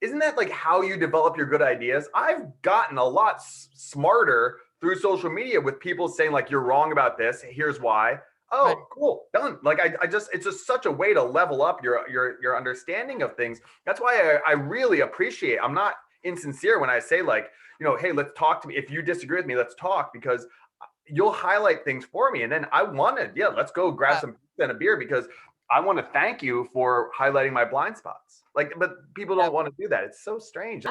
isn't that like how you develop your good ideas? I've gotten a lot smarter through social media with people saying like, you're wrong about this. Here's why. Right. Oh, cool, done. Like I just, it's just such a way to level up your understanding of things. That's why I really appreciate. I'm not insincere when I say like, hey, let's talk to me. If you disagree with me, let's talk, because you'll highlight things for me, and then I wanted, let's go grab some pizza and a beer, because I want to thank you for highlighting my blind spots. Like, but people don't want to do that. It's so strange.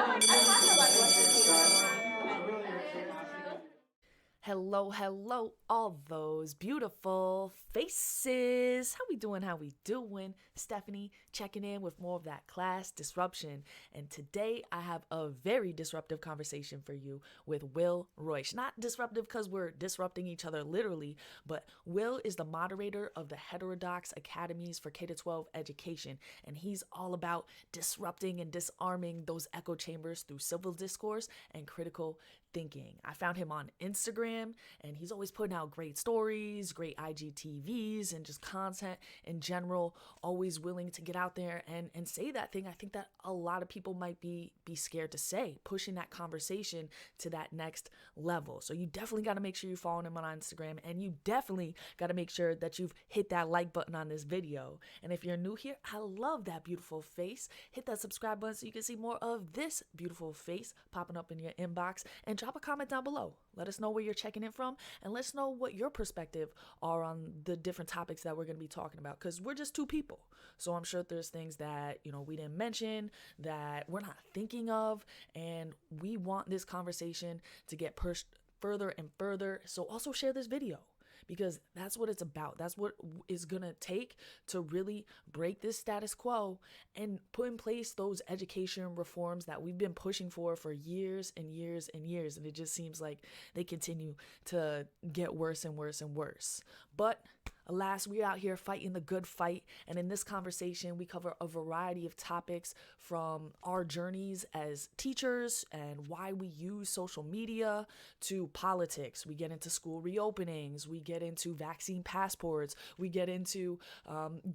Hello, hello, all those beautiful faces. How we doing? How we doing? Stephanie checking in with more of that class disruption. And today I have a very disruptive conversation for you with Will Reusch. Not disruptive because we're disrupting each other literally, but Will is the moderator of the Heterodox Academies for K-12 education. And he's all about disrupting and disarming those echo chambers through civil discourse and critical thinking. I found him on Instagram, and he's always putting out great stories, great IGTVs, and just content in general, always willing to get out there and say that thing I think that a lot of people might be scared to say, pushing that conversation to that next level. So you definitely got to make sure you're following him on Instagram, and you definitely got to make sure that you've hit that like button on this video. And if you're new here, I love that beautiful face. Hit that subscribe button so you can see more of this beautiful face popping up in your inbox, and drop a comment down below. Let us know where you're checking in from, and let's know what your perspective are on the different topics that we're going to be talking about, because we're just two people. So I'm sure there's things that, we didn't mention, that we're not thinking of, and we want this conversation to get pushed further and further. So also share this video, because that's what it's about. That's what is going to take to really break this status quo and put in place those education reforms that we've been pushing for years and years and years. And it just seems like they continue to get worse and worse and worse. But alas, we're out here fighting the good fight. And in this conversation, we cover a variety of topics, from our journeys as teachers and why we use social media, to politics. We get into school reopenings. We get into vaccine passports. We get into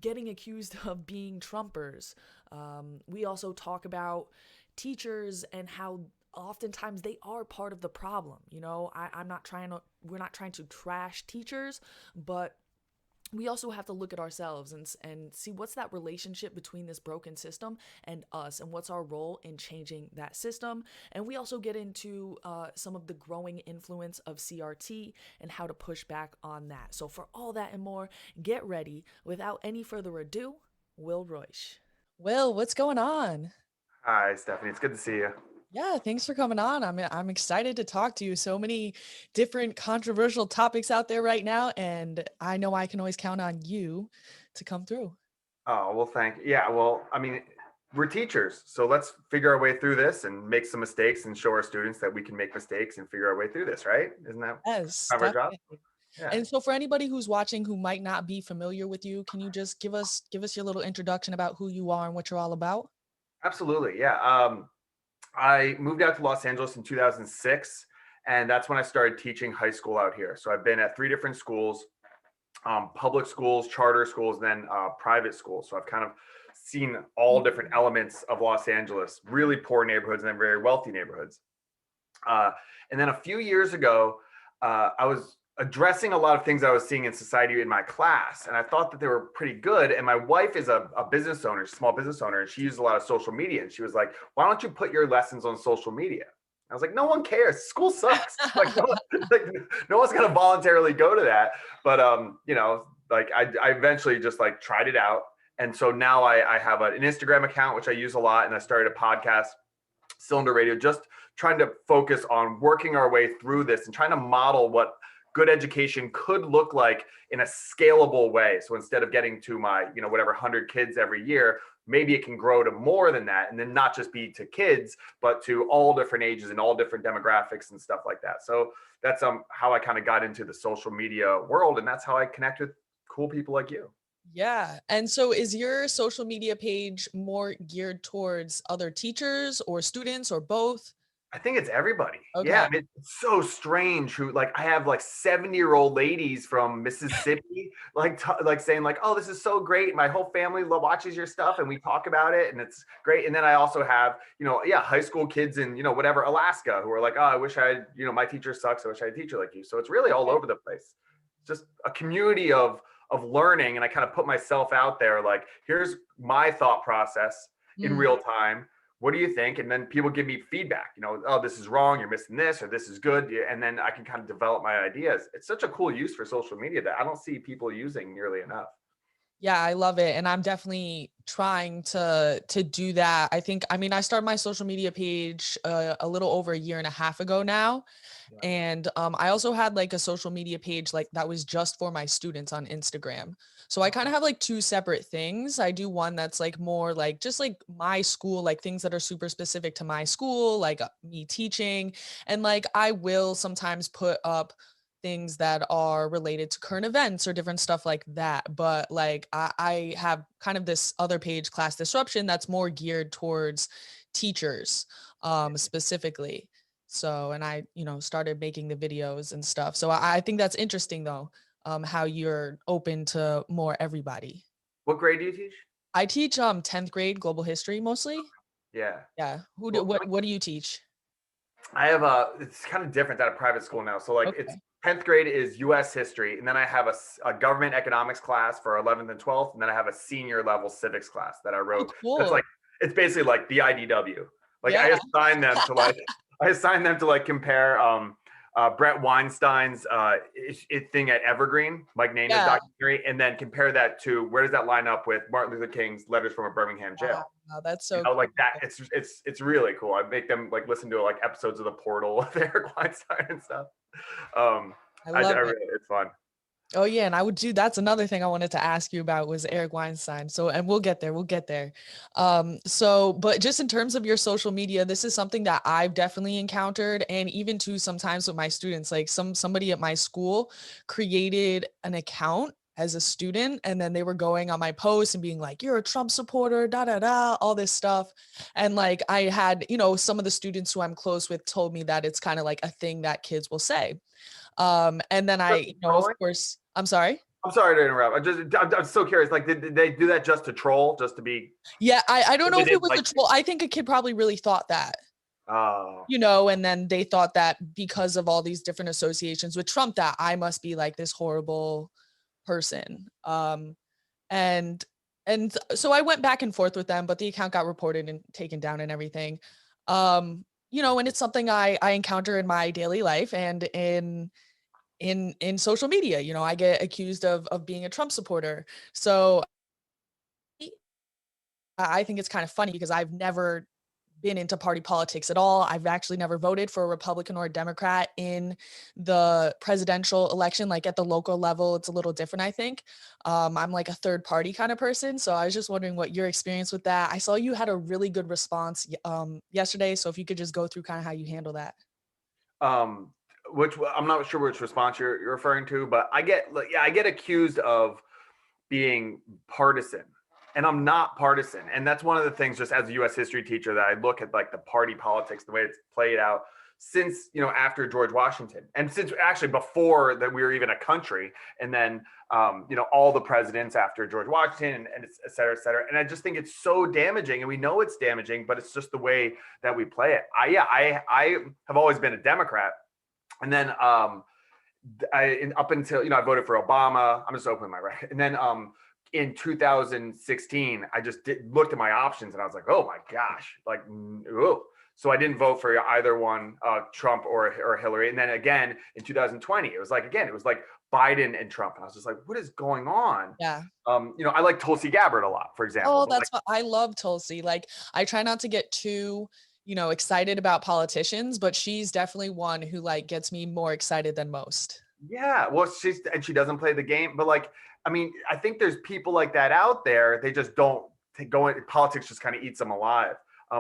getting accused of being Trumpers. We also talk about teachers and how oftentimes they are part of the problem. We're not trying to trash teachers, but we also have to look at ourselves and see what's that relationship between this broken system and us, and what's our role in changing that system. And we also get into some of the growing influence of CRT and how to push back on that. So for all that and more, get ready. Without any further ado, Will Reusch. Will, what's going on? Hi, Stephanie. It's good to see you. Yeah, thanks for coming on. I'm excited to talk to you. So many different controversial topics out there right now, and I know I can always count on you to come through. Oh, well, thank you. Yeah, well, I mean, we're teachers, so let's figure our way through this and make some mistakes and show our students that we can make mistakes and figure our way through this, right? Isn't that Yes, kind of our job? definitely. Yeah, And so for anybody who's watching who might not be familiar with you, can you just give us your little introduction about who you are and what you're all about? absolutely. Yeah. I moved out to Los Angeles in 2006, and that's when I started teaching high school out here. So I've been at 3 different schools, public schools, charter schools, then private schools. So I've kind of seen all different elements of Los Angeles, really poor neighborhoods and then very wealthy neighborhoods. And then a few years ago, I was addressing a lot of things I was seeing in society in my class, and I thought that they were pretty good. And my wife is a business owner, small business owner, and she uses a lot of social media. And she was like, "Why don't you put your lessons on social media?" I was like, "No one cares. School sucks. Like, no one's gonna voluntarily go to that." But like I eventually just like tried it out, and so now I have an Instagram account which I use a lot, and I started a podcast, Cylinder Radio, just trying to focus on working our way through this and trying to model what good education could look like in a scalable way. So instead of getting to my, whatever 100 kids every year, maybe it can grow to more than that, and then not just be to kids, but to all different ages and all different demographics and stuff like that. So that's how I kind of got into the social media world, and that's how I connect with cool people like you. Yeah. And so is your social media page more geared towards other teachers or students or both? I think it's everybody. Yeah, Okay. I mean, it's so strange who like I have like 70-year-old ladies from Mississippi like saying like, "Oh, this is so great. My whole family watches your stuff and we talk about it and it's great." And then I also have, high school kids in, whatever, Alaska who are like, "Oh, I wish I had, my teacher sucks. I wish I had a teacher like you." So it's really all over the place. It's just a community of learning, and I kind of put myself out there like, "Here's my thought process in Mm. real time. What do you think?" And then people give me feedback, "Oh, this is wrong, you're missing this, or this is good." And then I can kind of develop my ideas. It's such a cool use for social media that I don't see people using nearly enough. Yeah, I love it, and I'm definitely trying to do that. I mean, I started my social media page a little over a year and a half ago now, Yeah. and I also had like a social media page like that was just for my students on Instagram. So I kind Okay. of have like two separate things. I do one that's like more like just like my school, like things that are super specific to my school, like me teaching, and like I will sometimes put up things that are related to current events or different stuff like that. But like I have kind of this other page, Class Disruption, that's more geared towards teachers specifically. So, and I, started making the videos and stuff. So I think that's interesting though, how you're open to more everybody. What grade do you teach? I teach 10th grade global history mostly. Yeah. Yeah. Well, What do you teach? I have it's kind of different at a private school now. So like it's Okay. 10th grade is US history, and then I have a government economics class for 11th and 12th, and then I have a senior level civics class that I Oh, wrote. That's cool. like, it's basically like the IDW. Like Yeah. I assign them to like compare Brett Weinstein's thing at Evergreen, Mike Naino's Yeah. documentary, and then compare that to where does that line up with Martin Luther King's letters from a Birmingham jail. Wow, that's so Like that. cool. It's really cool. I make them like listen to like episodes of The Portal with Eric Weinstein and stuff. Um, I I love it. really, it's fun. Oh yeah, and I would do that's another thing I wanted to ask you about was Eric Weinstein. So and we'll get there, we'll get there. So but just in terms of your social media, this is something that I've definitely encountered and even too sometimes with my students, like somebody at my school created an account as a student and then they were going on my posts and being like, "You're a Trump supporter, da da da," all this stuff. And like I had, some of the students who I'm close with told me that it's kind of like a thing that kids will say. And then I, Just of trolling? course, I'm sorry. I'm sorry to interrupt. I'm so curious. Like, did they do that just to troll, just to be? Yeah, I don't know They if it didn't was a like you. troll. I think a kid probably really thought that, Oh, and then they thought that because of all these different associations with Trump, that I must be like this horrible person. And so I went back and forth with them, but the account got reported and taken down and everything. And it's something I encounter in my daily life and in social media. I get accused of being a Trump supporter. So I think it's kind of funny because I've never been into party politics at all. I've actually never voted for a Republican or a Democrat in the presidential election. Like at the local level, it's a little different, I think. I'm like a third party kind of person. So I was just wondering what your experience with that. I saw you had a really good response yesterday. So if you could just go through kind of how you handle that. um, which I'm not sure which response you're referring to, but I get accused of being partisan, and I'm not partisan. And that's one of the things, just as a US history teacher, that I look at like the party politics, the way it's played out since, after George Washington, and since actually before that we were even a country, and then all the presidents after George Washington, and et cetera, et cetera. And I just think it's so damaging, and we know it's damaging, but it's just the way that we play it. I have always been a Democrat, and then up until, I voted for Obama. I'm just opening my record. And then in 2016, I just looked at my options and I was like, oh my gosh, like, ooh. So I didn't vote for either one, Trump or Hillary. And then again in 2020, it was like Biden and Trump, and I was just like, what is going on? Yeah. I like Tulsi Gabbard a lot, for example, Oh, but like, that's what I love Tulsi. Like I try not to get too, excited about politicians, but she's definitely one who like gets me more excited than most. yeah, well, she doesn't play the game, but like, I mean, I think there's people like that out there. They just don't go in politics, just kind of eats them alive.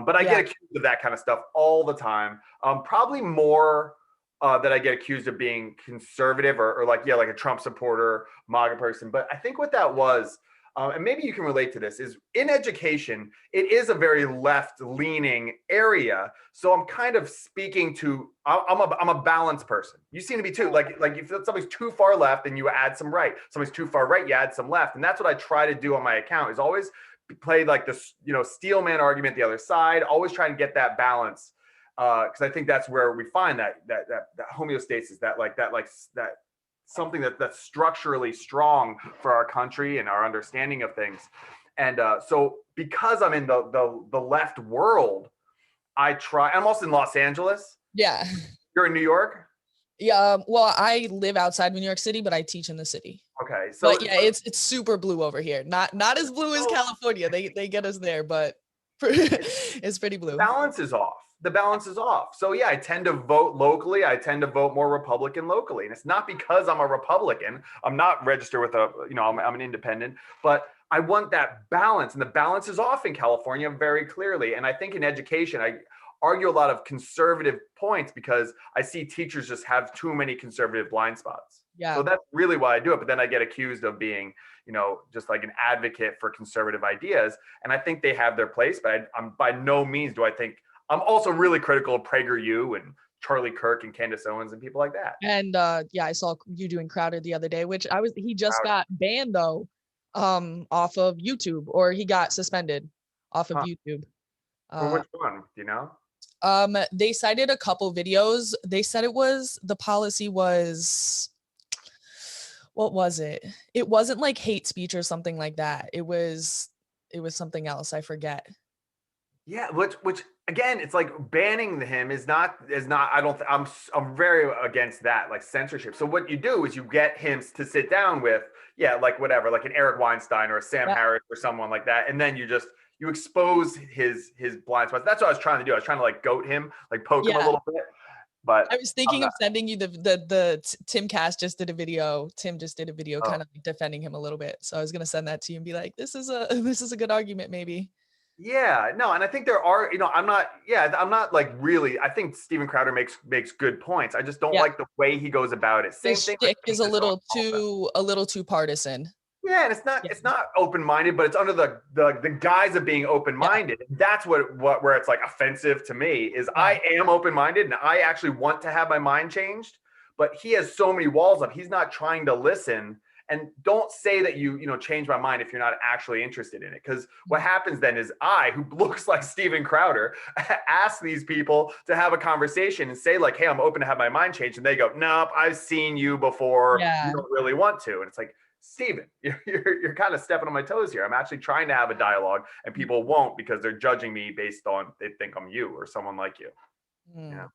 But I get Yeah. accused of that kind of stuff all the time. Probably more that I get accused of being conservative or like, yeah, like a Trump supporter, MAGA person. But I think what that was, and maybe you can relate to this, is in education, it is a very left-leaning area. So I'm kind of speaking to, I'm a balanced person. You seem to be too. Like if somebody's too far left, then you add some right. Somebody's too far right, you add some left. And that's what I try to do on my account, is always play like this, steelman argument the other side, always try and get that balance. Because I think that's where we find that homeostasis, that something that's structurally strong for our country and our understanding of things. And so because I'm in the left world, I'm also in Los Angeles. Yeah. You're in New York? Yeah. Well, I live outside New York City, but I teach in the city. Okay. So but yeah, it's super blue over here. Not as blue as California. They get us there, but it's pretty blue. Balance is off. The balance is off. So yeah, I tend to vote locally. I tend to vote more Republican locally. And it's not because I'm a Republican. I'm not registered with I'm an independent, but I want that balance. And the balance is off in California very clearly. And I think in education, I argue a lot of conservative points because I see teachers just have too many conservative blind spots. Yeah. So that's really why I do it. But then I get accused of being, just like an advocate for conservative ideas. And I think they have their place, but I'm by no means do I think. I'm also really critical of PragerU and Charlie Kirk and Candace Owens and people like that. And I saw you doing Crowder the other day, which he just got banned though, off of YouTube, or he got suspended off of YouTube. For which one? Do you know? They cited a couple videos. They said the policy was, what was it? It wasn't like hate speech or something like that. It was something else. I forget. Yeah, which again, it's like banning him is not. I'm very against that, like censorship. So what you do is you get him to sit down with, like whatever, like an Eric Weinstein or a Sam Harris or someone like that, and then you expose his blind spots. That's what I was trying to do. I was trying to like goat him, like poke him a little bit. But I was thinking of sending you the Tim Cass just did a video. Tim just did a video kind of defending him a little bit. So I was gonna send that to you and be like, this is a good argument maybe. Yeah, no, and I think there are, I'm not like really, I think Steven Crowder makes good points. I just don't like the way he goes about it. Same thing. Shtick is a little too partisan. Yeah, and it's not open-minded, but it's under the guise of being open-minded. Yeah. That's where it's like offensive to me is I am open-minded and I actually want to have my mind changed, but he has so many walls up. He's not trying to listen. And don't say that you change my mind if you're not actually interested in it. Because what happens then is I, who looks like Steven Crowder, ask these people to have a conversation and say like, hey, I'm open to have my mind changed. And they go, nope, I've seen you before. Yeah. You don't really want to. And it's like, Steven, you're kind of stepping on my toes here. I'm actually trying to have a dialogue and people won't because they're judging me based on they think I'm you or someone like you. Yeah.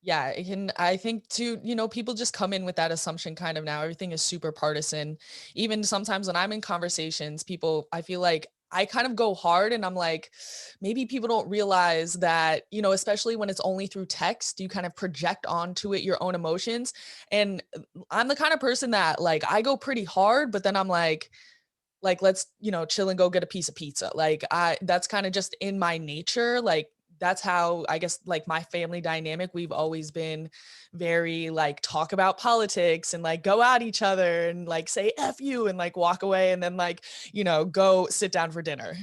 Yeah, I think too, people just come in with that assumption kind of now. Everything is super partisan. Even sometimes when I'm in conversations, I feel like I kind of go hard and I'm like, maybe people don't realize that, especially when it's only through text, you kind of project onto it your own emotions. And I'm the kind of person that like, I go pretty hard, but then I'm like, let's, chill and go get a piece of pizza. Like that's kind of just in my nature. Like, that's how I guess like my family dynamic, we've always been very like talk about politics and like go at each other and like say F you and like walk away and then like, go sit down for dinner.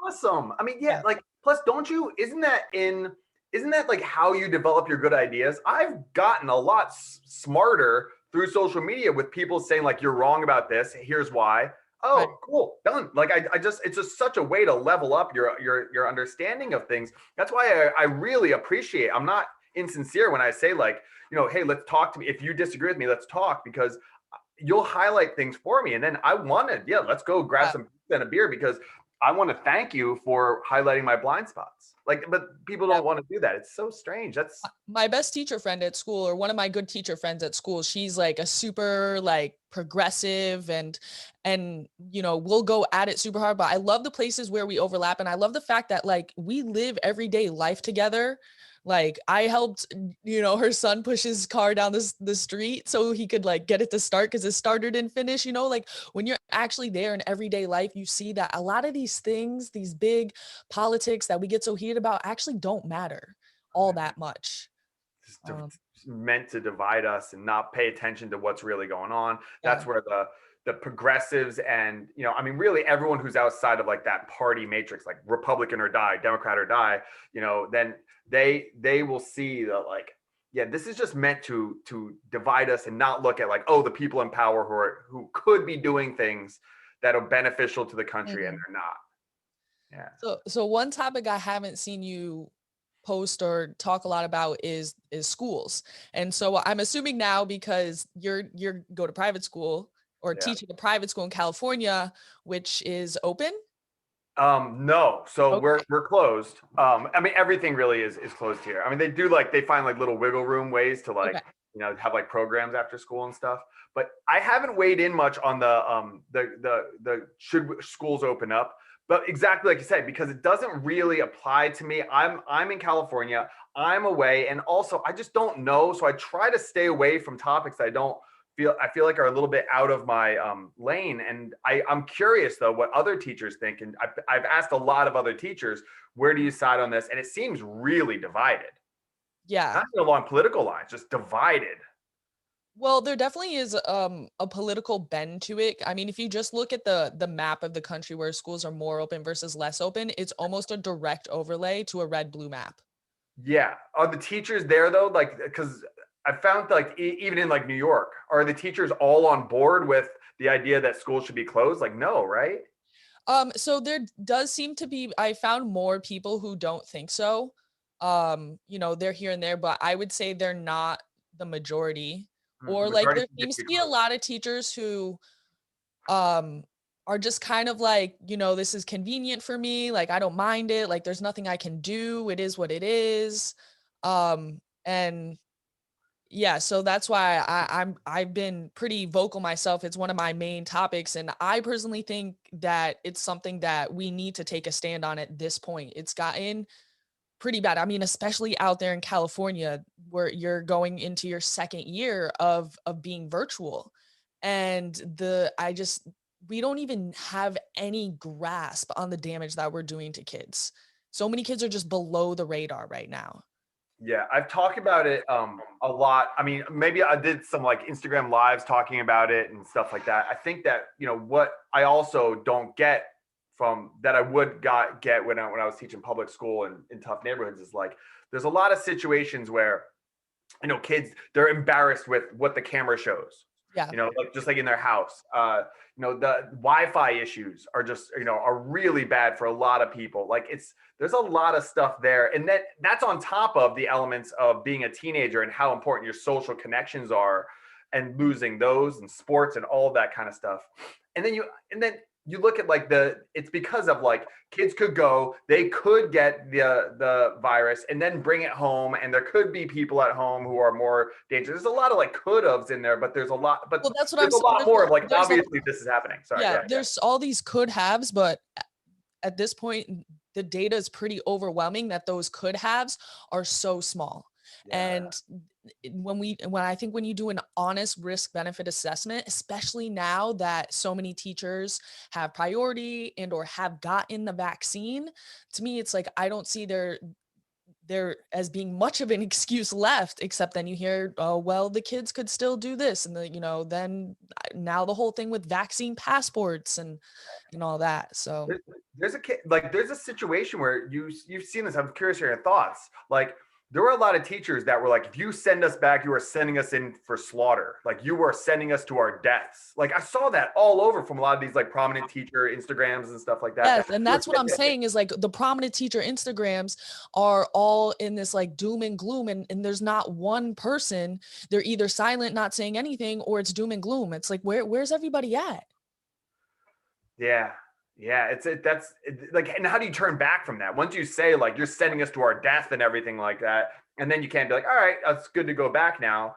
Awesome. I mean, yeah, like plus isn't that like how you develop your good ideas? I've gotten a lot smarter through social media with people saying like, you're wrong about this. Here's why. Oh, right. Cool. Done. Like it's just such a way to level up your understanding of things. That's why I really appreciate, I'm not insincere when I say like, hey, let's talk to me. If you disagree with me, let's talk because you'll highlight things for me. And then I wanted, let's go grab some pizza and a beer because I want to thank you for highlighting my blind spots. Like, but people don't want to do that. It's so strange. That's my best teacher friend at school, or one of my good teacher friends at school. She's like a super like progressive and we'll go at it super hard. But I love the places where we overlap. And I love the fact that like we live everyday life together. Like I helped, her son push his car down the street so he could like get it to start because his starter didn't finish, like when you're actually there in everyday life, you see that a lot of these things, these big politics that we get so heated about actually don't matter all that much. It's meant to divide us and not pay attention to what's really going on. That's where the progressives and, I mean, really everyone who's outside of like that party matrix, like Republican or die, Democrat or die, then they will see that like, yeah, this is just meant to divide us and not look at like, oh, the people in power who could be doing things that are beneficial to the country and Mhm. they're not. Yeah. So one topic I haven't seen you post or talk a lot about is schools. And so I'm assuming now because you're go to private school or Yeah. teaching a private school in California, which is open. No, so we're Okay. we're closed. I mean, everything really is closed here. I mean, they find like little wiggle room ways to like, Okay. have like programs after school and stuff. But I haven't weighed in much on the should schools open up. But exactly like you said, because it doesn't really apply to me. I'm in California. I'm away, and also I just don't know. So I try to stay away from topics that I feel like are a little bit out of my lane. And I'm curious though what other teachers think. And I've asked a lot of other teachers, where do you side on this? And it seems really divided, Yeah. not even along political lines, just divided. Well, there definitely is a political bend to it. I mean, if you just look at the map of the country where schools are more open versus less open, it's almost a direct overlay to a red blue map. Yeah. Are the teachers there though? Like, because I found like even in like New York, are the teachers all on board with the idea that schools should be closed? Like, no, right? So there does seem to be, I found more people who don't think so. They're here and there, but I would say they're not the majority. The Or like majority there think it seems should to be be a closed. lot of teachers who um are just kind of like, this is convenient for me, like I don't mind it, like there's nothing I can do, it is what it is. And yeah, so that's why I've been pretty vocal myself. It's one of my main topics, and I personally think that it's something that we need to take a stand on at this point. It's gotten pretty bad. I mean, especially out there in California, where you're going into your second year of being virtual, and we don't even have any grasp on the damage that we're doing to kids. So many kids are just below the radar right now. Yeah, I've talked about it a lot. I mean, maybe I did some like Instagram lives talking about it and stuff like that. I think that, what I also don't get from that I would get when I was teaching public school and in tough neighborhoods is like there's a lot of situations where kids, they're embarrassed with what the camera shows, Yeah. like just like in their house. The Wi-Fi issues are just, are really bad for a lot of people. Like there's a lot of stuff there. And that's on top of the elements of being a teenager and how important your social connections are and losing those and sports and all of that kind of stuff. And then you look at like it's because of like kids they could get the virus and then bring it home, and there could be people at home who are more dangerous. There's a lot of like could haves in there, but Well, that's what I'm there's a saying. lot more of like There's a obviously this is happening. Sorry, Yeah, yeah, there's all these could haves, but at this point, the data is pretty overwhelming that those could haves are so small. yeah. And when you do an honest risk benefit assessment, especially now that so many teachers have priority and or have gotten the vaccine, to me, it's like I don't see there as being much of an excuse left, except then you hear, oh well, the kids could still do this, and then now the whole thing with vaccine passports and all that. So There- There's a kid, like there's a situation where you've seen this. I'm curious your thoughts. Like there were a lot of teachers that were like, if you send us back, you are sending us in for slaughter. Like you are sending us to our deaths. Like I saw that all over from a lot of these like prominent teacher Instagrams and stuff like that. yes, and that's what I'm saying is like the prominent teacher Instagrams are all in this like doom and gloom, and there's not one person. They're either silent, not saying anything, or it's doom and gloom. It's like where's everybody at? Yeah. Yeah. Like, and how do you turn back from that? Once you say like you're sending us to our death and everything like that, and then you can't be like, all right, it's good to go back now.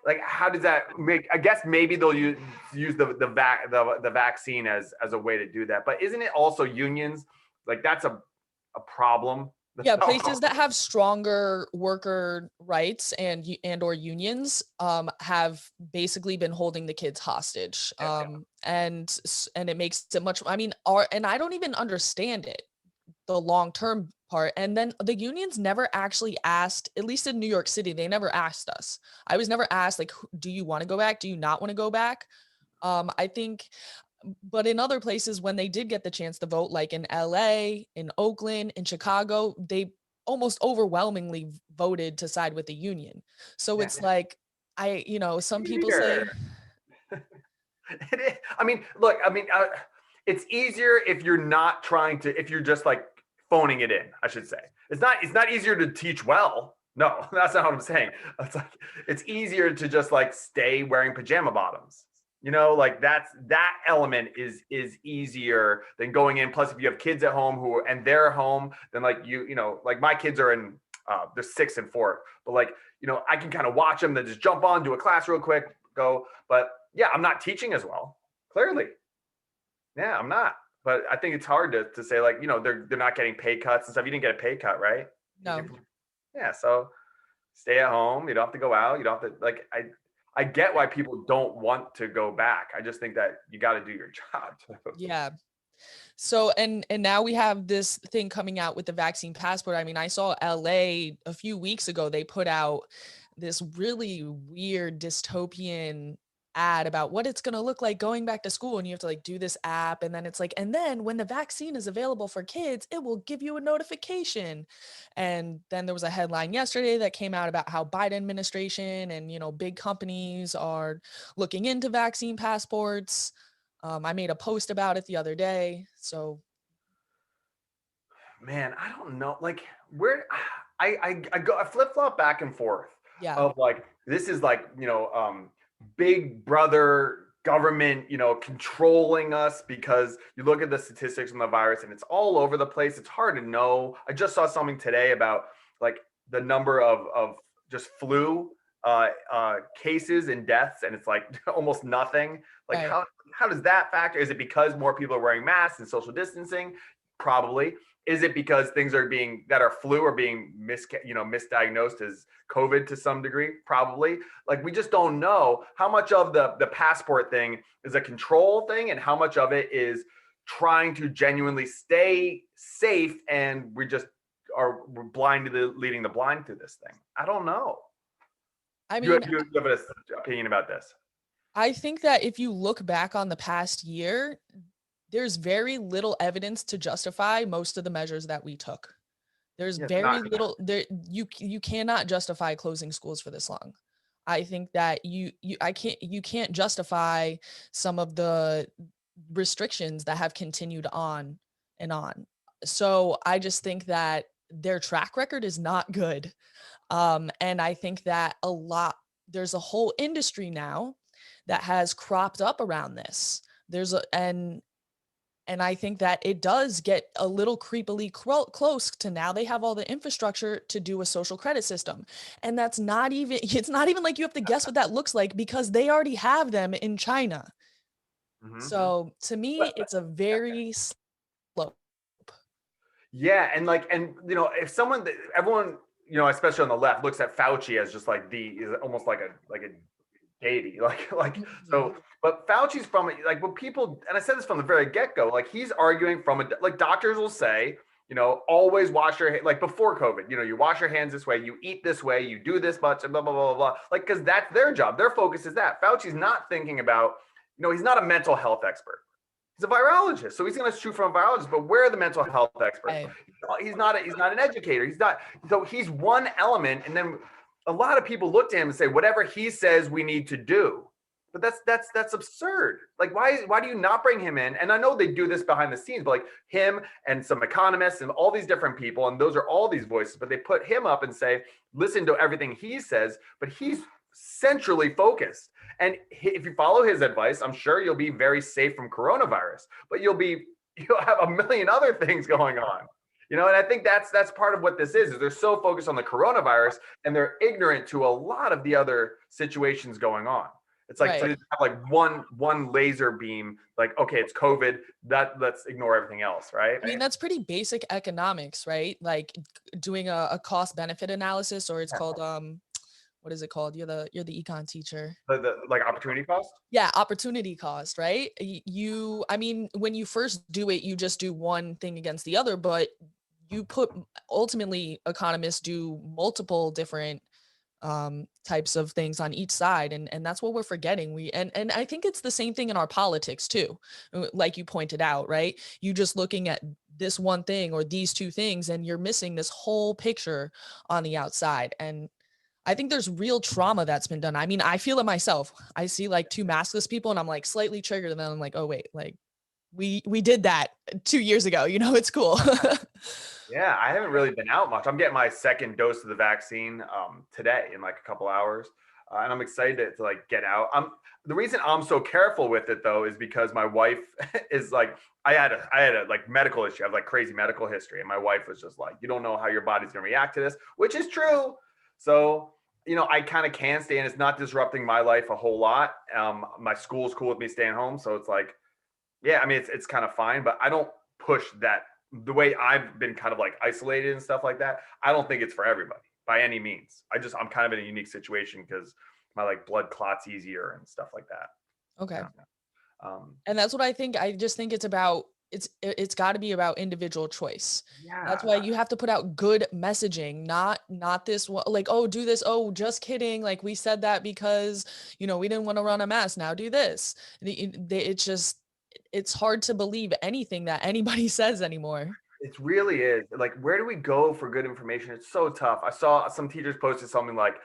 Like, how does that make? I guess maybe they'll use the vaccine as a way to do that. But isn't it also unions? Like that's a problem. Yeah, places that have stronger worker rights and or unions have basically been holding the kids hostage. And it makes it much, I mean, and I don't even understand it, the long-term part. And then the unions never actually asked, at least in New York City, they never asked us. I was never asked like, do you want to go back? Do you not want to go back? I think, but in other places, when they did get the chance to vote, like in LA, in Oakland, in Chicago, they almost overwhelmingly voted to side with the union. So Yeah. it's like, some people Easier. say, I mean, look, it's easier if you're not trying to, if you're just like phoning it in, I should say. It's not easier to teach well. No, that's not what I'm saying. It's like, it's easier to just like stay wearing pajama bottoms. Like that element is easier than going in. Plus, if you have kids at home and they're home, then like like my kids are in, they're 6 and 4, but like, I can kind of watch them, then just jump on, do a class real quick, go. But yeah, I'm not teaching as well, clearly. Yeah, I'm not. But I think it's hard to say, like, they're not getting pay cuts and stuff. You didn't get a pay cut, right? no. Yeah, so stay at home. You don't have to go out. You don't have to, like, I get why people don't want to go back. I just think that you got to do your job. Yeah. So and now we have this thing coming out with the vaccine passport. I mean, I saw LA a few weeks ago, they put out this really weird dystopian ad about what it's going to look like going back to school, and you have to like do this app, and then it's like, and then when the vaccine is available for kids, it will give you a notification. And then there was a headline yesterday that came out about how Biden administration and big companies are looking into vaccine passports. I made a post about it the other day. So, Man, I don't know. Like, where I flip flop back and forth yeah, of like, this is like, big brother government, controlling us, because you look at the statistics on the virus and it's all over the place. It's hard to know. I just saw something today about like the number of just flu cases and deaths, and it's like almost nothing. Like, right. how does that factor? Is it because more people are wearing masks and social distancing? Probably. Is it because things are flu are being misdiagnosed as COVID to some degree? Probably. Like, we just don't know how much of the passport thing is a control thing and how much of it is trying to genuinely stay safe, and we're leading the blind through this thing. I don't know. I You have, mean, you have an opinion about this? I think that if you look back on the past year, there's very little evidence to justify most of the measures that we took. There's Yeah, very not little there. You cannot justify closing schools for this long. I think that you can't justify some of the restrictions that have continued on and on. So I just think that their track record is not good. And I think that there's a whole industry now that has cropped up around this. And I think that it does get a little creepily close to, now they have all the infrastructure to do a social credit system. And it's not even like you have to guess what that looks like, because they already have them in China. Mm-hmm. So to me, it's a very slow. Yeah, and like, and if everyone, especially on the left, looks at Fauci as just like is almost like a deity, like so. But Fauci's from like, when people, and I said this from the very get go, like, he's arguing from like, doctors will say, always wash your like before COVID, you wash your hands this way, you eat this way, you do this much, and blah blah blah blah blah. Like, because that's their job, their focus is that. Fauci's not thinking about, he's not a mental health expert. He's a virologist, so he's going to shoot from a virologist. But where are the mental health experts? Right. He's not an educator. He's not. So he's one element, and then a lot of people look to him and say, whatever he says, we need to do. But that's absurd. Like, why do you not bring him in? And I know they do this behind the scenes, but like him and some economists and all these different people, and those are all these voices. But they put him up and say, listen to everything he says. But he's centrally focused. And if you follow his advice, I'm sure you'll be very safe from coronavirus, but you'll have a million other things going on, and I think that's part of what this is they're so focused on the coronavirus, and they're ignorant to a lot of the other situations going on. It's like, so Right. you have like one laser beam, like, okay, it's COVID, let's ignore everything else, right? I mean, that's pretty basic economics, right? Like doing a cost benefit analysis, or it's called, what is it called? You're the econ teacher. The like opportunity cost. Yeah, opportunity cost, right? I mean, when you first do it, you just do one thing against the other, but ultimately economists do multiple different types of things on each side. And that's what we're forgetting. And I think it's the same thing in our politics too. Like you pointed out, right? You just looking at this one thing or these two things, and you're missing this whole picture on the outside. And I think there's real trauma that's been done. I mean, I feel it myself. I see like two maskless people and I'm like slightly triggered, and then I'm like, oh wait, like we did that 2 years ago, it's cool. Yeah, I haven't really been out much. I'm getting my second dose of the vaccine today in like a couple hours, and I'm excited to like get out. The reason I'm so careful with it though is because my wife is like, I had a like medical issue. I have like crazy medical history, and my wife was just like, you don't know how your body's gonna react to this, which is true. So I kind of can stay, and it's not disrupting my life a whole lot. My school's cool with me staying home, so it's like, yeah, I mean, it's kind of fine, but I don't push that the way I've been kind of like isolated and stuff like that. I don't think it's for everybody by any means. I'm kind of in a unique situation because my like blood clots easier and stuff like that. Okay. And that's what I think. I just think it's got to be about individual choice. Yeah, that's why you have to put out good messaging, not this like, oh, do this, oh, just kidding, like we said that because we didn't want to run a mask, now do this. It's hard to believe anything that anybody says anymore. It really is. Like, where do we go for good information? It's so tough. I saw some teachers posted something like,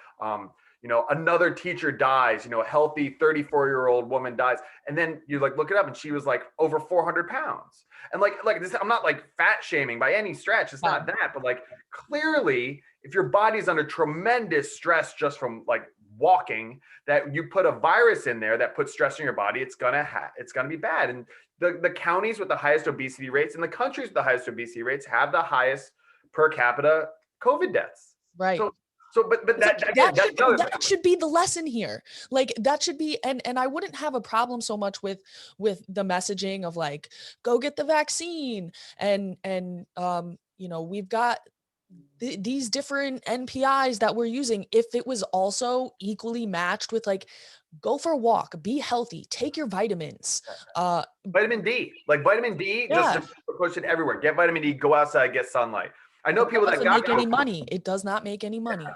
another teacher dies, a healthy 34-year-old woman dies. And then you like look it up and she was like over 400 pounds. And like this, I'm not like fat shaming by any stretch. It's not that, but like clearly if your body's under tremendous stress just from like walking, that you put a virus in there that puts stress in your body, it's gonna be bad. And the counties with the highest obesity rates and the countries with the highest obesity rates have the highest per capita COVID deaths. Right. But that should be the lesson here. Like that should be, and I wouldn't have a problem so much with the messaging of like, go get the vaccine and we've got these different NPIs that we're using. If it was also equally matched with like, go for a walk, be healthy, take your vitamins. Vitamin D, just push it everywhere. Get vitamin D, go outside, get sunlight. I know people that got any money. It does not make any money.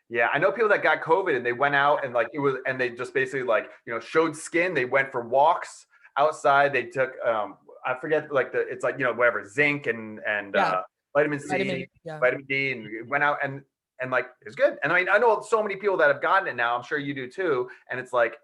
Yeah, I know people that got COVID and they went out and like and they just basically like showed skin. They went for walks outside. They took I forget like it's like whatever, zinc and vitamin C, vitamin D, and went out and like it's good. And I mean, I know so many people that have gotten it now. I'm sure you do too. And it's like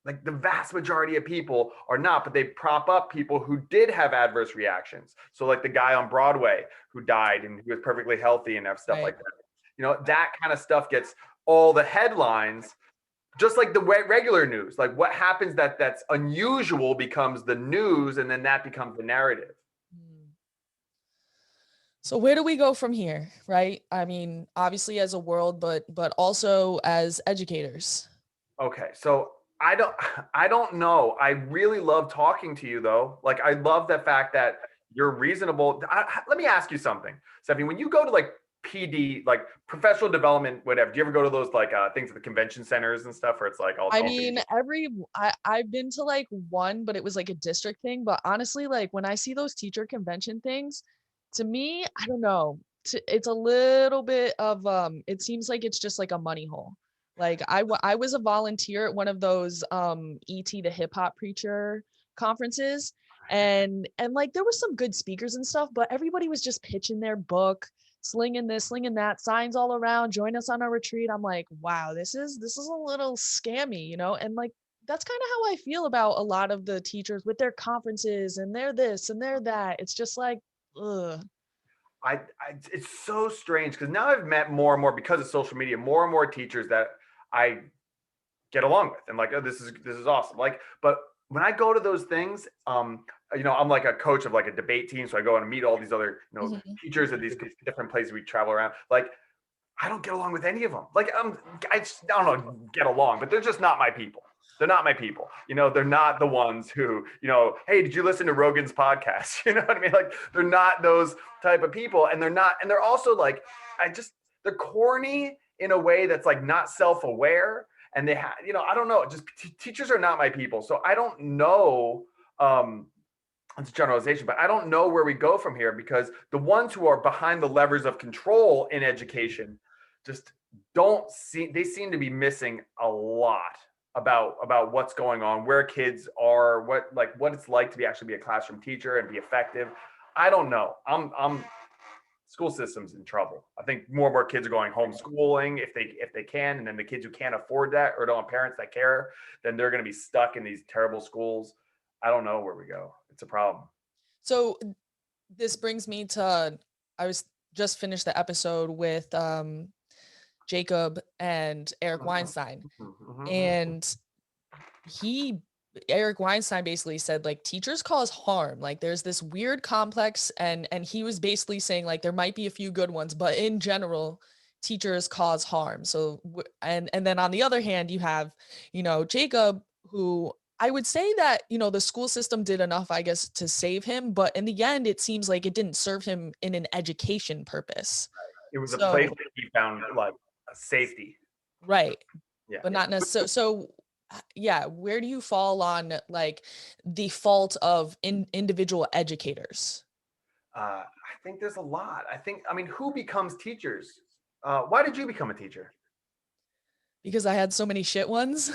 the vast majority of people are not, but they prop up people who did have adverse reactions. So like the guy on Broadway who died and he was perfectly healthy and have stuff like that. That kind of stuff gets all the headlines, just like the regular news. Like what happens that's unusual becomes the news, and then that becomes the narrative. So where do we go from here, right? I mean, obviously as a world, but also as educators. Okay, so I don't know. I really love talking to you though. Like I love the fact that you're reasonable. Let me ask you something, Stephanie. When you go to like PD, like professional development, whatever, do you ever go to those like things at the convention centers and stuff where it's like all? I've been to like one, but it was like a district thing. But honestly, like when I see those teacher convention things, to me, I don't know. It's a little bit of it seems like it's just like a money hole. Like I was a volunteer at one of those ET the hip hop preacher conferences, and like there was some good speakers and stuff, but everybody was just pitching their book, slinging this, slinging that, signs all around, join us on our retreat. I'm like, wow, this is a little scammy, and like that's kind of how I feel about a lot of the teachers with their conferences and they're this and they're that. It's just like, ugh. It's so strange because now I've met more and more, because of social media, more and more teachers that I get along with and like, oh, this is awesome. Like, but when I go to those things, I'm like a coach of like a debate team, so I go and meet all these other teachers at these different places we travel around. Like, I don't get along with any of them. Like, I don't know, get along, but they're just not my people. They're not my people. They're not the ones who, hey, did you listen to Rogan's podcast? You know what I mean? Like, they're not those type of people. And they're also like, they're corny in a way that's like not self-aware. And they have, I don't know, just teachers are not my people. So I don't know, it's a generalization, but I don't know where we go from here, because the ones who are behind the levers of control in education just they seem to be missing a lot about what's going on, where kids are, what it's like to be a classroom teacher and be effective. I don't know. I'm school system's in trouble. I think more and more kids are going homeschooling if they can, and then the kids who can't afford that or don't have parents that care, then they're going to be stuck in these terrible schools. I don't know where we go. It's a problem. So this brings me to, I was just finished the episode with Jacob and Eric Weinstein. And Eric Weinstein basically said, like, teachers cause harm. Like, there's this weird complex, and he was basically saying, like, there might be a few good ones, but in general, teachers cause harm. So, and then on the other hand, you have, Jacob, who I would say that, the school system did enough, I guess, to save him, but in the end, it seems like it didn't serve him in an education purpose. It was a place that he found like a safety. Right. Yeah. But not necessarily. So yeah, where do you fall on like the fault of individual educators? I think there's a lot. I mean, who becomes teachers? Why did you become a teacher? Because I had so many shit ones.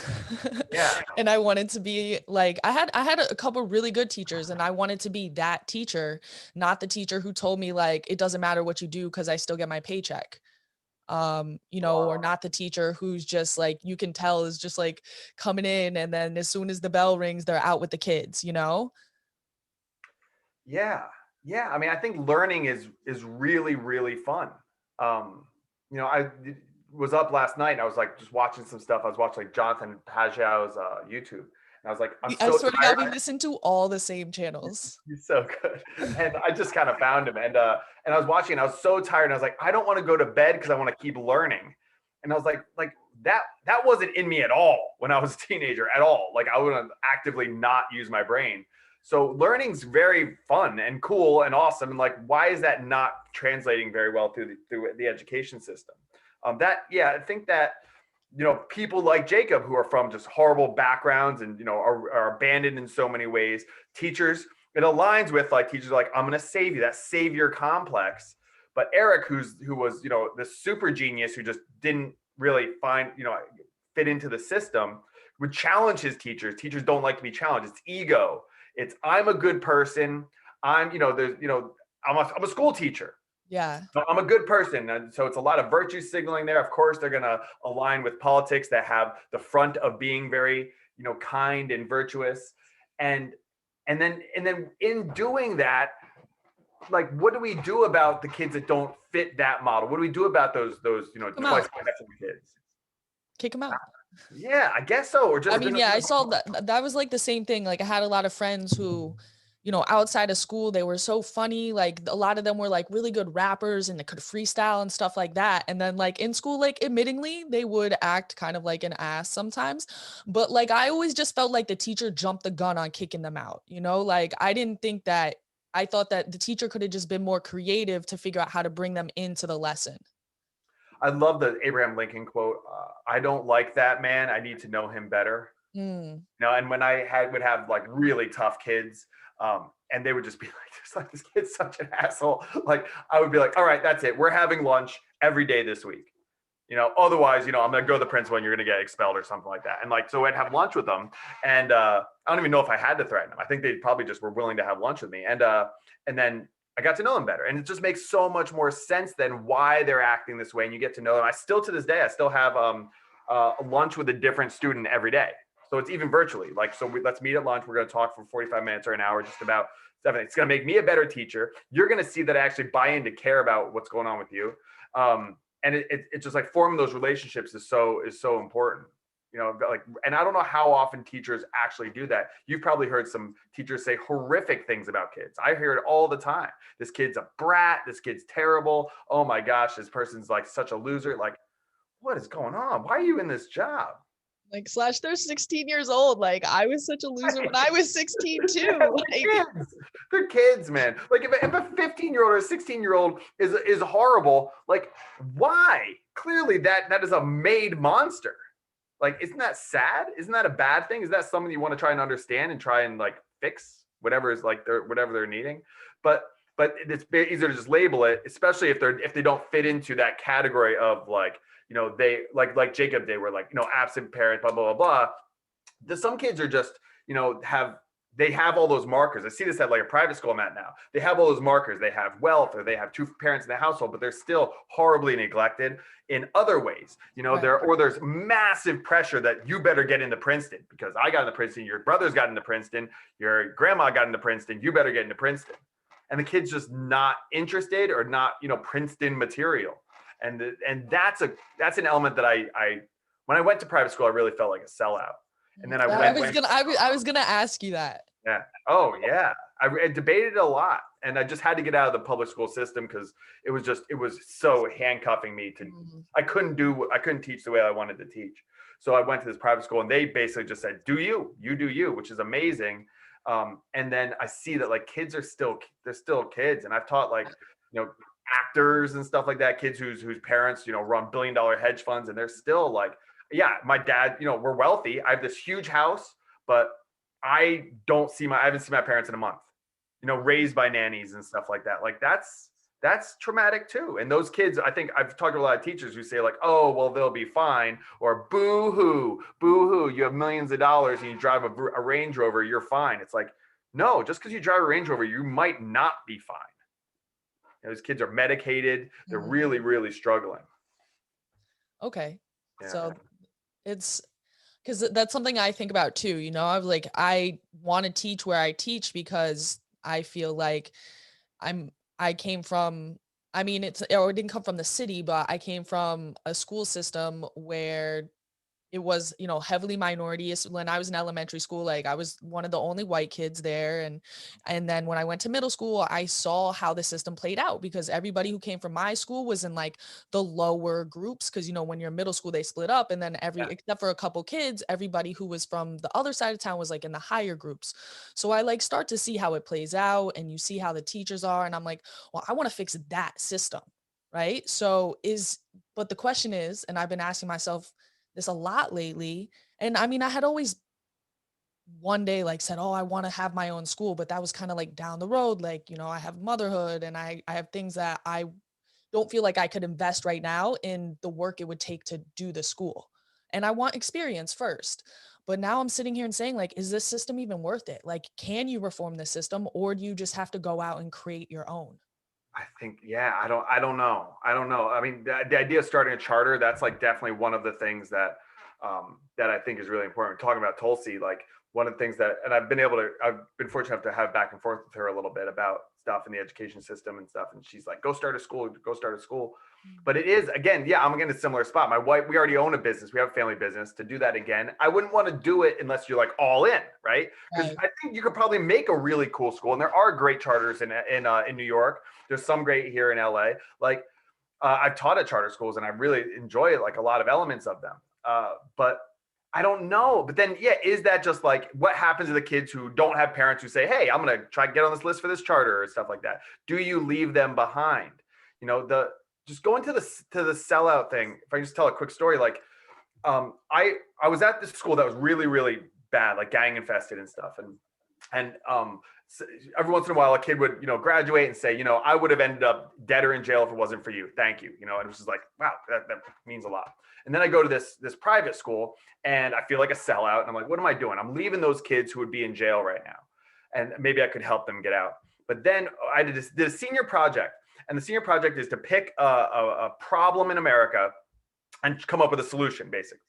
Yeah. And I wanted to be like, I had a couple really good teachers, and I wanted to be that teacher, not the teacher who told me like it doesn't matter what you do because I still get my paycheck. Or not the teacher who's just like, you can tell is just like coming in, and then as soon as the bell rings, they're out with the kids, Yeah. Yeah. I mean, I think learning is really, really fun. I was up last night and I was like just watching some stuff. I was watching like Jonathan Pageau's YouTube. And I was like, I swear to God, we listen to all the same channels. He's so good. And I just kind of found him. And I was watching and I was so tired. And I was like, I don't want to go to bed because I want to keep learning. And I was like that wasn't in me at all when I was a teenager at all. Like I would actively not use my brain. So learning's very fun and cool and awesome. And like, why is that not translating very well through the education system? I think that, people like Jacob who are from just horrible backgrounds and, are abandoned in so many ways. Teachers, it aligns with like teachers are like, I'm going to save you, that savior complex. But Eric, who was, this super genius who just didn't really fit into the system, would challenge his teachers. Teachers don't like to be challenged. It's ego. It's I'm a good person. I'm a school teacher. Yeah. So I'm a good person. And so it's a lot of virtue signaling there. Of course, they're going to align with politics that have the front of being very, kind and virtuous. And then in doing that, like, what do we do about the kids that don't fit that model? What do we do about those twice kids? Kick them out. Yeah, I guess so. Or just, I saw that was like the same thing. Like I had a lot of friends who, outside of school, they were so funny. Like a lot of them were like really good rappers and they could freestyle and stuff like that. And then like in school, like admittingly, they would act kind of like an ass sometimes. But like, I always just felt like the teacher jumped the gun on kicking them out. Like I thought that the teacher could have just been more creative to figure out how to bring them into the lesson. I love the Abraham Lincoln quote. I don't like that man. I need to know him better. And when I would have like really tough kids, and they would just be like, this kid's such an asshole. Like I would be like, all right, that's it. We're having lunch every day this week. Otherwise, I'm going to go to the principal and you're going to get expelled or something like that. And like, so I'd have lunch with them. And I don't even know if I had to threaten them. I think they probably just were willing to have lunch with me. And then I got to know them better. And it just makes so much more sense than why they're acting this way. And you get to know them. I still, to this day, have lunch with a different student every day. So it's even virtually like, so let's meet at lunch. We're going to talk for 45 minutes or an hour, just about everything. It's going to make me a better teacher. You're going to see that I actually buy in to care about what's going on with you. And it's just like forming those relationships is so important, and I don't know how often teachers actually do that. You've probably heard some teachers say horrific things about kids. I hear it all the time. This kid's a brat. This kid's terrible. Oh my gosh, this person's like such a loser. Like, what is going on? Why are you in this job? Like / they're 16 years old. Like I was such a loser when I was 16 too. They're kids, man. Like if a 15-year-old or a 16-year-old is horrible, like why? Clearly that is a made monster. Like, isn't that sad? Isn't that a bad thing? Is that something you want to try and understand and try and like fix whatever is like whatever they're needing? But it's easier to just label it, especially if they don't fit into that category of like, they like Jacob, they were like, absent parents, blah, blah, blah, blah. Some kids are just, they have all those markers. I see this at like a private school I'm at now. They have all those markers. They have wealth, or they have two parents in the household, but they're still horribly neglected in other ways. Right. There's massive pressure that you better get into Princeton because I got into Princeton, your brothers got into Princeton, your grandma got into Princeton, you better get into Princeton. And the kid's just not interested or not, Princeton material. And that's an element that I when I went to private school, I really felt like a sellout. And then I was gonna ask you that. Yeah. Oh yeah. I debated it a lot, and I just had to get out of the public school system because it was so handcuffing me to. I couldn't teach the way I wanted to teach. So I went to this private school, and they basically just said, "Do you do you," which is amazing. And then I see that like kids they're still kids, and I've taught like actors and stuff like that, kids whose parents run billion-dollar hedge funds, and they're still like. Yeah, my dad, we're wealthy. I have this huge house, but I haven't seen my parents in a month, raised by nannies and stuff like that. Like that's traumatic too. And those kids, I think I've talked to a lot of teachers who say like, oh, well, they'll be fine. Or boo hoo, you have millions of dollars and you drive a Range Rover, you're fine. It's like, no, just because you drive a Range Rover, you might not be fine. Those kids are medicated. They're really, really struggling. Okay. Yeah. So it's because that's something I think about too. I want to teach where I teach because I feel like I came from, I didn't come from the city, but I came from a school system where it was, heavily minority. When I was in elementary school, like I was one of the only white kids there. And then when I went to middle school, I saw how the system played out because everybody who came from my school was in like the lower groups. Cause when you're in middle school, they split up and then except for a couple kids, everybody who was from the other side of town was like in the higher groups. So I like start to see how it plays out and you see how the teachers are. And I'm like, well, I want to fix that system. Right. But the question is, and I've been asking myself this a lot lately. And I had always one day like said, oh, I want to have my own school, but that was kind of like down the road. Like, I have motherhood and I have things that I don't feel like I could invest right now in the work it would take to do the school. And I want experience first. But now I'm sitting here and saying like, is this system even worth it? Like, can you reform the system or do you just have to go out and create your own? I think, yeah, I don't know. I mean, the idea of starting a charter, that's like definitely one of the things that I think is really important. We're talking about Tulsi, like one of the things that, and I've been fortunate enough to have back and forth with her a little bit about stuff in the education system and stuff. And she's like, go start a school. But it is, again, yeah, I'm in a similar spot. My wife, we already own a business. We have a family business. To do that again, I wouldn't want to do it unless you're like all in, right? Because I think you could probably make a really cool school. And there are great charters in New York. There's some great here in LA. Like I've taught at charter schools and I really enjoy it, like a lot of elements of them. But I don't know. But then, yeah, is that just like what happens to the kids who don't have parents who say, hey, I'm going to try to get on this list for this charter or stuff like that? Do you leave them behind? Just going to the sellout thing. If I just tell a quick story, like I was at this school that was really, really bad, like gang infested and stuff. And so every once in a while, a kid would, graduate and say, I would have ended up dead or in jail if it wasn't for you. Thank you. And it was just like, wow, that means a lot. And then I go to this private school and I feel like a sellout. And I'm like, what am I doing? I'm leaving those kids who would be in jail right now. And maybe I could help them get out. But then I did a senior project. And the senior project is to pick a problem in America and come up with a solution, basically.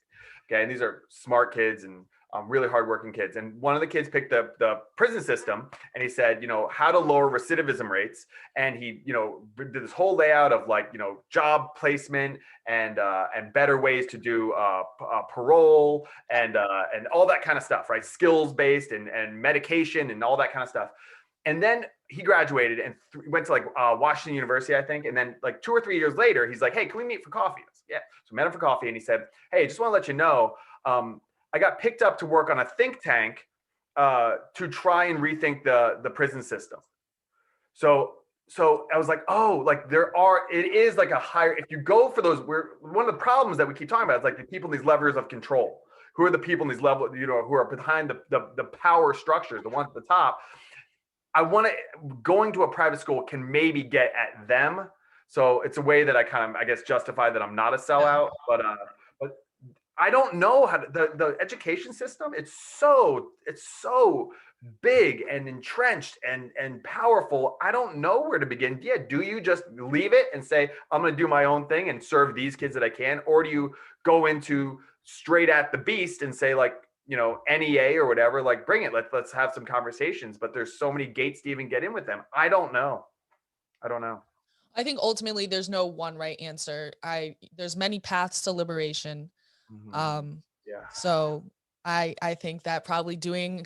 Okay. And these are smart kids and really hardworking kids. And one of the kids picked the prison system and he said, how to lower recidivism rates. And he, did this whole layout of like, job placement and better ways to do parole and all that kind of stuff, right? Skills based and medication and all that kind of stuff. And then he graduated and went to like Washington University, I think. And then like 2 or 3 years later, he's like, hey, can we meet for coffee? Yeah. So we met him for coffee and he said, hey, I just want to let you know, I got picked up to work on a think tank to try and rethink the prison system. So I was like, oh, like it is like a higher, if you go for those, one of the problems that we keep talking about is like the people in these levers of control. Who are the people in these levels, who are behind the power structures, the ones at the top. Going to a private school can maybe get at them, So it's a way that I kind of, I guess, justify that I'm not a sellout. But I don't know how the education system. It's so big and entrenched and powerful. I don't know where to begin. Yeah, do you just leave it and say I'm going to do my own thing and serve these kids that I can, or do you go into straight at the beast and say like, NEA or whatever, like bring it. Let's have some conversations. But there's so many gates to even get in with them. I don't know. I think ultimately there's no one right answer. There's many paths to liberation. Mhm. Um, Yeah. so I think that probably doing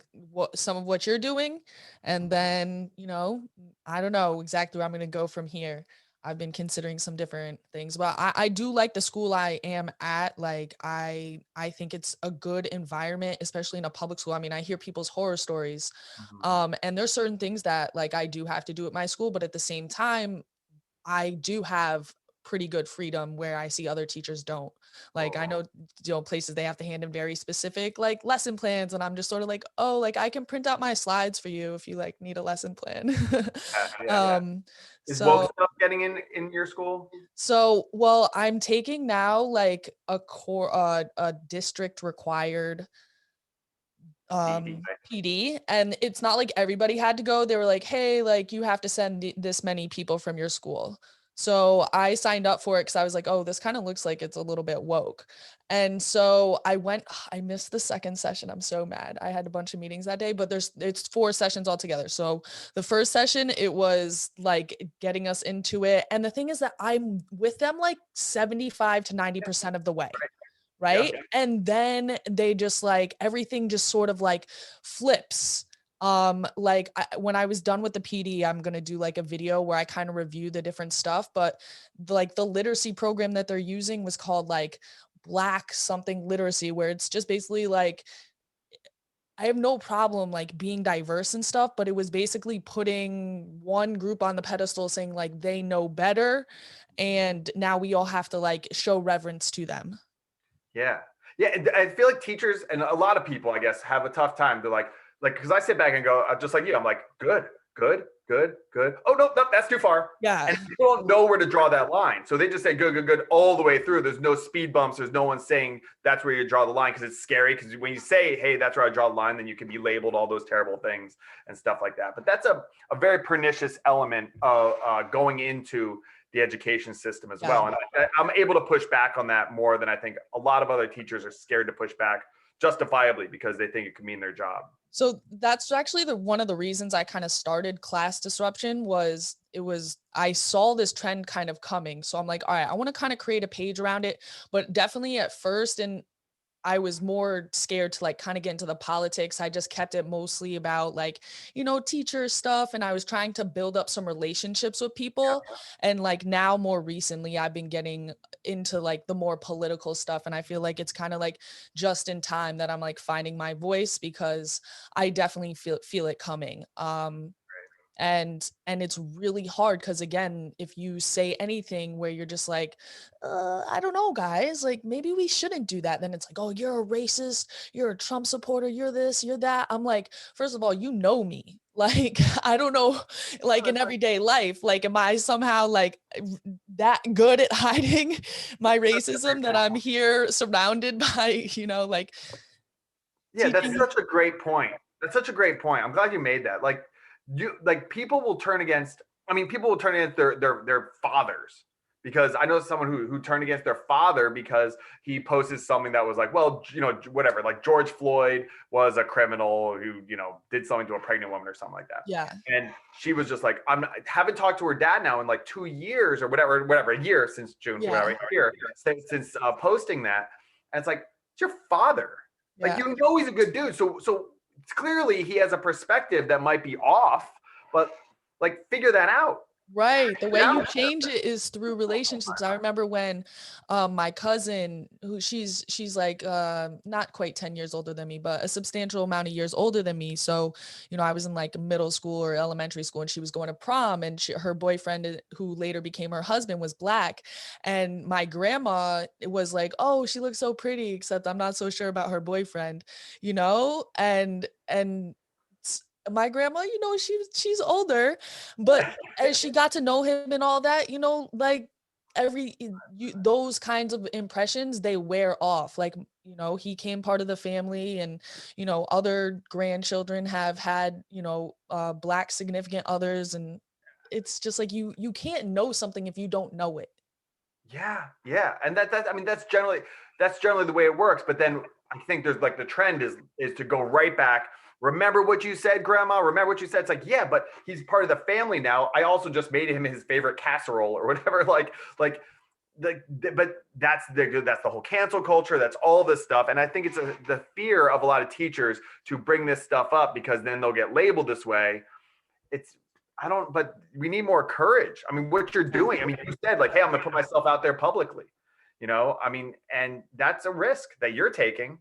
some of what you're doing, and then, I don't know exactly where I'm going to go from here. I've been considering some different things, but I do like the school I am at. Like, I think it's a good environment, especially in a public school. I mean, I hear people's horror stories. Mhm. And there's certain things that like I do have to do at my school, but at the same time, I do have pretty good freedom where I see other teachers don't. Like, I know, places they have to hand in very specific like lesson plans, and I'm just sort of like, oh, like I can print out my slides for you if you like need a lesson plan. Yeah. um Is woke so stuff getting in your school? well, I'm taking now like a district required PD. PD, and it's not like everybody had to go. They were like, "Hey, like you have to send this many people from your school." So I signed up for it because I was like, "Oh, this kind of looks like it's a little bit woke." And so I went. I missed the second session. I'm so mad. I had a bunch of meetings that day, but it's 4 sessions altogether. So the first session, it was like getting us into it, and the thing is that I'm with them like 75 to 90% of the way, Yep. right? And then they just like everything just sort of like flips. Like when I was done with the PD, I'm going to do like a video where I kind of review the different stuff, but like the literacy program that they're using was called like Black something literacy, where it's just basically like I have no problem like being diverse and stuff, but it was basically putting one group on the pedestal saying like they know better, and now we all have to like show reverence to them. Yeah. Yeah. And I feel like teachers and a lot of people, I guess, have a tough time. They're like, because I sit back and go, just like you, I'm like, good, good, good, good. Oh, no, no, that's too far. Yeah. And people don't know where to draw that line. So they just say good, good, good all the way through. There's no speed bumps. There's no one saying that's where you draw the line because it's scary. Because when you say, hey, that's where I draw the line, then you can be labeled all those terrible things and stuff like that. But that's a very pernicious element of going into the education system as Yeah. well. And I'm able to push back on that more than I think a lot of other teachers are scared to push back justifiably because they think it could mean their job. So that's actually the one of the reasons I kind of started class disruption was I saw this trend kind of coming. So I'm like, all right, I want to kind of create a page around it, but definitely at first, and I was more scared to like kind of get into the politics. I just kept it mostly about like, teacher stuff. And I was trying to build up some relationships with people. And like now more recently, I've been getting into like the more political stuff. And I feel like it's kind of like just in time that I'm like finding my voice, because I definitely feel it coming. And it's really hard because again, if you say anything where you're just like, I don't know, guys, like maybe we shouldn't do that, then it's like, oh, you're a racist, you're a Trump supporter, you're this, you're that. I'm like, first of all, you know me. Like, I don't know, like in everyday life, like am I somehow like that good at hiding my racism that I'm here surrounded by, like Yeah, that's teaching. such a great point. That's such a great point. I'm glad you made that. People will turn against. I mean, people will turn against their fathers because I know someone who turned against their father because he posted something that was like, well, whatever. Like George Floyd was a criminal who did something to a pregnant woman or something like that. Yeah. And she was just like, haven't talked to her dad now in like 2 years or whatever, a year since June, Yeah. whatever, a year since posting that. And it's like, it's your father. Like Yeah. he's a good dude. So clearly he has a perspective that might be off, but like figure that out. Right. The way Yeah. you change it is through relationships. I remember when my cousin, who she's like not quite 10 years older than me, but a substantial amount of years older than me. So, I was in like middle school or elementary school, and she was going to prom, and her boyfriend, who later became her husband, was Black. And my grandma was like, "Oh, she looks so pretty, except I'm not so sure about her boyfriend," and my grandma, she's older, but as she got to know him and all that, like those kinds of impressions, they wear off. Like, he came part of the family, and, other grandchildren have had, Black significant others. And it's just like, you can't know something if you don't know it. Yeah, yeah, and I mean that's generally the way it works. But then I think there's like the trend is to go right back. Remember what you said, Grandma. Remember what you said. It's like, yeah, but he's part of the family now. I also just made him his favorite casserole or whatever. Like, but that's the whole cancel culture. That's all this stuff, and I think it's the fear of a lot of teachers to bring this stuff up because then they'll get labeled this way. It's but we need more courage. I mean, what you're doing, I mean, you said like, hey, I'm gonna put myself out there publicly, I mean, and that's a risk that you're taking,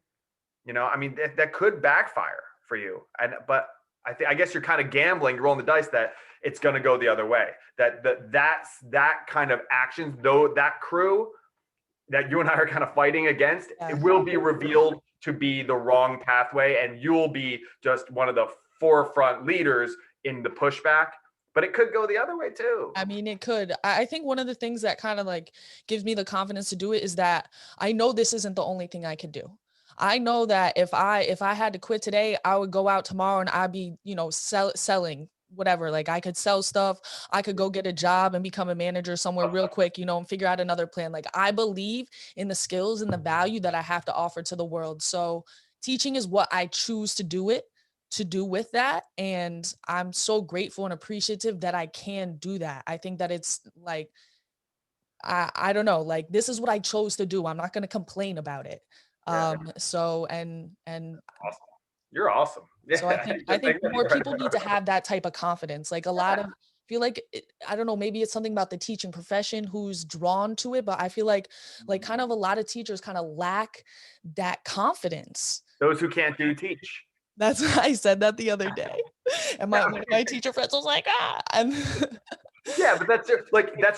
I mean, that could backfire for you. But I guess you're kind of gambling, you're rolling the dice that it's going to go the other way, that kind of actions, though, that crew that you and I are kind of fighting against, it will be revealed to be the wrong pathway, and you'll be just one of the forefront leaders in the pushback. But it could go the other way too. I mean, it could. I think one of the things that kind of like gives me the confidence to do it is that I know this isn't the only thing I can do. I know that if I had to quit today, I would go out tomorrow and I'd be, selling whatever. Like, I could sell stuff. I could go get a job and become a manager somewhere real quick, and figure out another plan. Like, I believe in the skills and the value that I have to offer to the world. So teaching is what I choose to do with that. And I'm so grateful and appreciative that I can do that. I think that it's like, I don't know, like, this is what I chose to do. I'm not going to complain about it. Yeah. So, and Awesome. You're awesome. so I think more people need to have that type of confidence. Like, a lot of, feel like, I don't know, maybe it's something about the teaching profession who's drawn to it, but I feel like kind of a lot of teachers kind of lack that confidence. Those who can't do teach. That's I said that the other day. And my teacher friends was like, and Yeah, but that's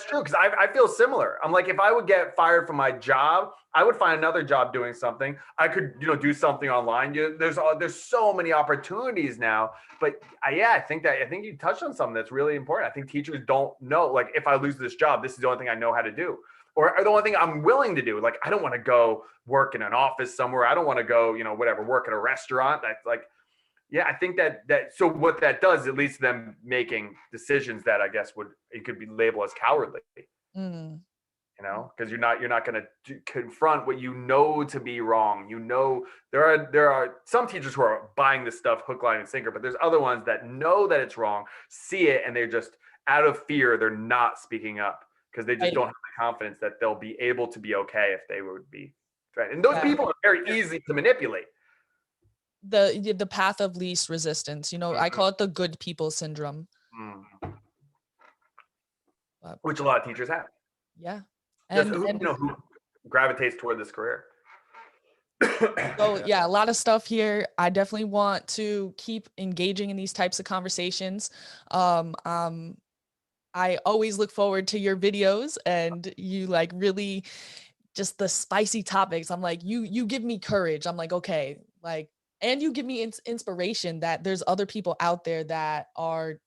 true because I feel similar. I'm like, if I would get fired from my job, I would find another job doing something. I could, do something online. There's so many opportunities now. But I think you touched on something that's really important. I think teachers don't know, like, if I lose this job, this is the only thing I know how to do, or the only thing I'm willing to do. Like, I don't want to go work in an office somewhere. I don't want to go, whatever, work at a restaurant. That's like, yeah, I think that so what that does, it leads to them making decisions that I guess it could be labeled as cowardly, because you're not going to confront what you know to be wrong. There are some teachers who are buying this stuff hook, line, and sinker, but there's other ones that know that it's wrong, see it, and they're just out of fear. They're not speaking up because they just don't have the confidence that they'll be able to be okay if they would be threatened. And those people are very easy to manipulate. The path of least resistance, I call it the good people syndrome. Which a lot of teachers have. Yeah. And who gravitates toward this career. So yeah, a lot of stuff here. I definitely want to keep engaging in these types of conversations. I always look forward to your videos, and you like really just the spicy topics. I'm like, you give me courage. I'm like, okay, like, and you give me inspiration that there's other people out there that are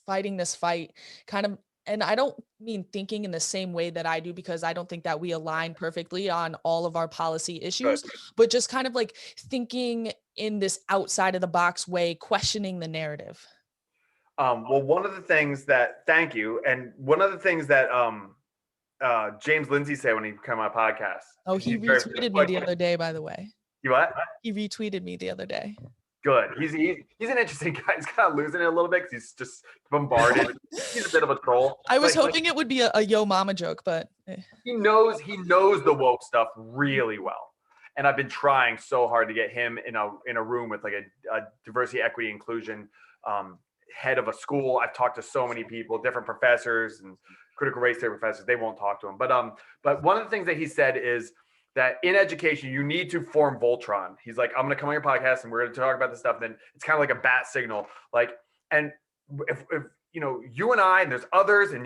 fighting this fight kind of. And I don't mean thinking in the same way that I do, because I don't think that we align perfectly on all of our policy issues, but just kind of like thinking in this outside of the box way, questioning the narrative. Well, one of the things that, thank you. And one of the things that James Lindsay said when he came on my podcast. Oh, he retweeted me the other day, by the way. You what? He retweeted me the other day. Good. He's an interesting guy. He's kind of losing it a little bit because he's just bombarded. He's a bit of a troll. I was hoping it would be a yo mama joke, but he knows the woke stuff really well. And I've been trying so hard to get him in a room with like a diversity, equity, inclusion head of a school. I've talked to so many people, different professors and critical race theory professors. They won't talk to him. But one of the things that he said is that in education, you need to form Voltron. He's like, I'm going to come on your podcast and we're going to talk about this stuff. Then it's kind of like a bat signal. Like, and if you and I, and there's others, and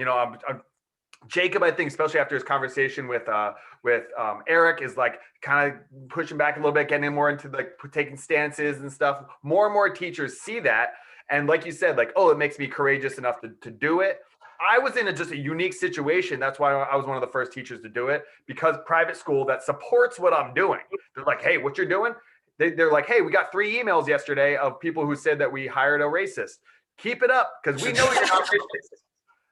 Jacob, I think, especially after his conversation with Eric, is like kind of pushing back a little bit, getting more into like taking stances and stuff. More and more teachers see that, And like you said, like, oh, it makes me courageous enough to do it. I was in just a unique situation. That's why I was one of the first teachers to do it, because private school that supports what I'm doing. They're like, hey, what you're doing? They're like, hey, we got 3 emails yesterday of people who said that we hired a racist. Keep it up, because we know you're not racist.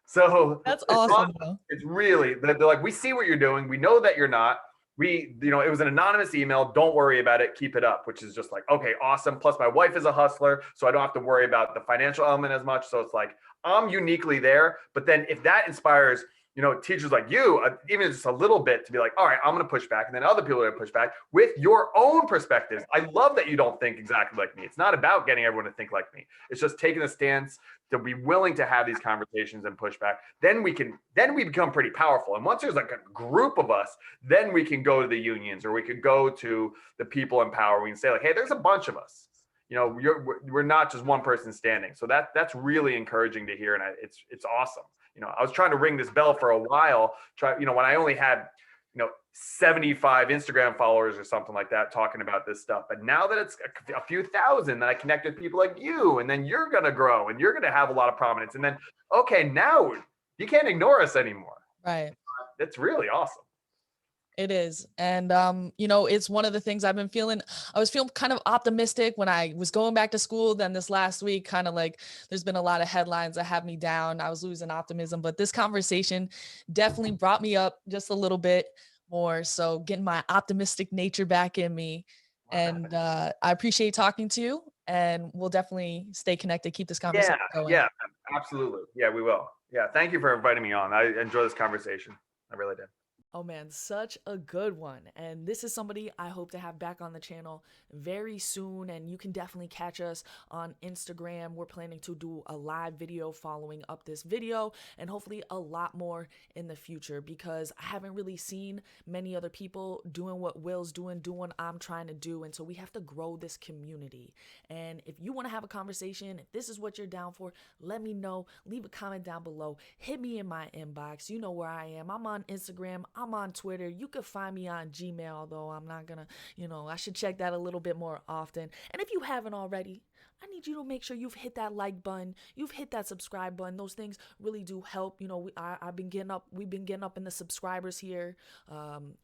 So That's awesome, though. it's really, they're like, we see what you're doing. We know that you're not. It was an anonymous email. Don't worry about it. Keep it up, which is just like, okay, awesome. Plus my wife is a hustler, so I don't have to worry about the financial element as much. So it's like, I'm uniquely there. But then if that inspires, teachers like you, even just a little bit, to be like, all right, I'm going to push back. And then other people are going to push back with your own perspectives. I love that you don't think exactly like me. It's not about getting everyone to think like me. It's just taking a stance to be willing to have these conversations and push back. Then we become pretty powerful. And once there's like a group of us, then we can go to the unions, or we could go to the people in power. We can say like, hey, there's a bunch of us. We're not just one person standing. So that's really encouraging to hear. And it's awesome. I was trying to ring this bell for a while, when I only had, 75 Instagram followers or something like that talking about this stuff. But now that it's a few thousand, that I connect with people like you, and then you're going to grow and you're going to have a lot of prominence. And then, okay, now you can't ignore us anymore. Right. It's really awesome. It is. And, it's one of the things I've been feeling. I was feeling kind of optimistic when I was going back to school. Then this last week, kind of like there's been a lot of headlines that have me down. I was losing optimism, but this conversation definitely brought me up just a little bit more. So getting my optimistic nature back in me. And I appreciate talking to you, and we'll definitely stay connected, keep this conversation going. Yeah, absolutely. Yeah, we will. Yeah. Thank you for inviting me on. I enjoy this conversation. I really did. Oh man, such a good one. And this is somebody I hope to have back on the channel very soon. And you can definitely catch us on Instagram. We're planning to do a live video following up this video, and hopefully a lot more in the future, because I haven't really seen many other people doing what Will's doing what I'm trying to do. And so we have to grow this community. And if you want to have a conversation, if this is what you're down for, let me know. Leave a comment down below. Hit me in my inbox. You know where I am. I'm on Instagram. I'm on Twitter. You can find me on Gmail, although I'm not gonna, I should check that a little bit more often. And if you haven't already, I need you to make sure you've hit that like button, you've hit that subscribe button. Those things really do help. We've been getting up in the subscribers here.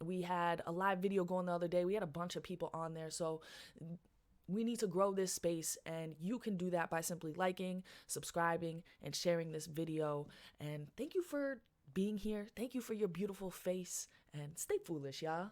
We had a live video going the other day. We had a bunch of people on there. So we need to grow this space, and you can do that by simply liking, subscribing, and sharing this video. And thank you for being here. Thank you for your beautiful face, and stay foolish, y'all.